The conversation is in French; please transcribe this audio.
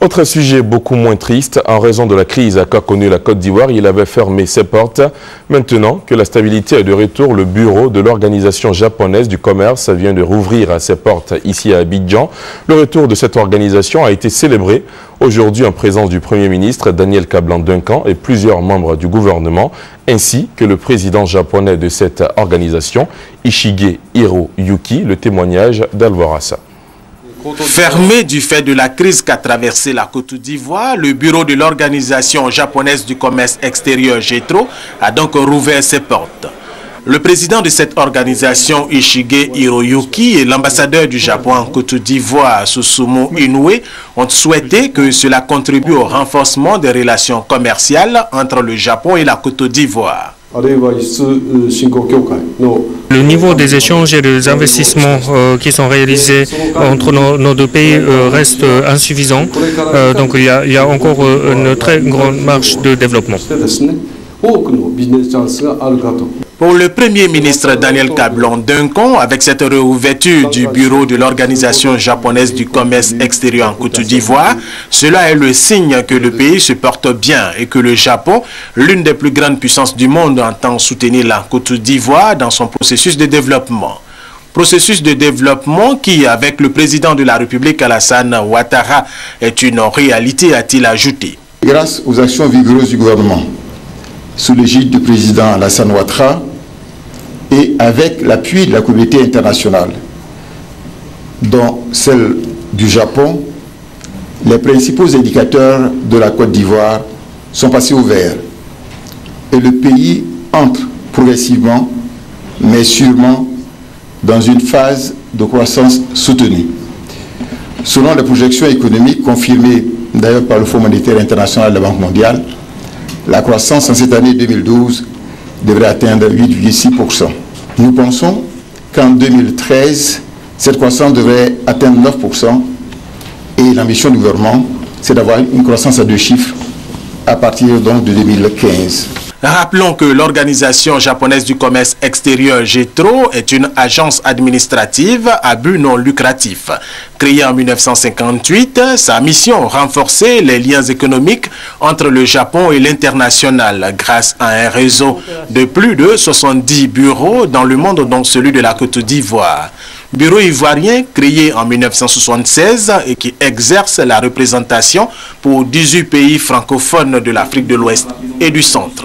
Autre sujet beaucoup moins triste, en raison de la crise qu'a connue la Côte d'Ivoire, il avait fermé ses portes. Maintenant que la stabilité est de retour, le bureau de l'Organisation japonaise du commerce vient de rouvrir ses portes ici à Abidjan. Le retour de cette organisation a été célébré aujourd'hui en présence du Premier ministre Daniel Kablan-Duncan et plusieurs membres du gouvernement, ainsi que le président japonais de cette organisation, Ishige Hiroyuki, le témoignage d'Alvorassa. Fermé du fait de la crise qu'a traversée la Côte d'Ivoire, le bureau de l'Organisation japonaise du commerce extérieur JETRO a donc rouvert ses portes. Le président de cette organisation, Ishige Hiroyuki, et l'ambassadeur du Japon en Côte d'Ivoire, Susumu Inoue, ont souhaité que cela contribue au renforcement des relations commerciales entre le Japon et la Côte d'Ivoire. Le niveau des échanges et des investissements qui sont réalisés entre nos deux pays reste insuffisant. Donc il y a encore une très grande marge de développement. Pour le Premier ministre Daniel Kablan-Duncan, avec cette réouverture du bureau de l'Organisation japonaise du commerce extérieur en Côte d'Ivoire, cela est le signe que le pays se porte bien et que le Japon, l'une des plus grandes puissances du monde, entend soutenir la Côte d'Ivoire dans son processus de développement. Processus de développement qui, avec le président de la République Alassane Ouattara, est une réalité, a-t-il ajouté. Grâce aux actions vigoureuses du gouvernement, sous l'égide du président Alassane Ouattara et avec l'appui de la communauté internationale, dont celle du Japon, les principaux indicateurs de la Côte d'Ivoire sont passés au vert et le pays entre progressivement, mais sûrement, dans une phase de croissance soutenue. Selon les projections économiques confirmées d'ailleurs par le Fonds monétaire international et la Banque mondiale, la croissance en cette année 2012 devrait atteindre 8,6%. Nous pensons qu'en 2013, cette croissance devrait atteindre 9% et l'ambition du gouvernement, c'est d'avoir une croissance à deux chiffres à partir donc de 2015. Rappelons que l'Organisation japonaise du commerce extérieur JETRO est une agence administrative à but non lucratif. Créée en 1958, sa mission renforcer les liens économiques entre le Japon et l'international grâce à un réseau de plus de 70 bureaux dans le monde, dont celui de la Côte d'Ivoire. Bureau ivoirien créé en 1976 et qui exerce la représentation pour 18 pays francophones de l'Afrique de l'Ouest et du Centre.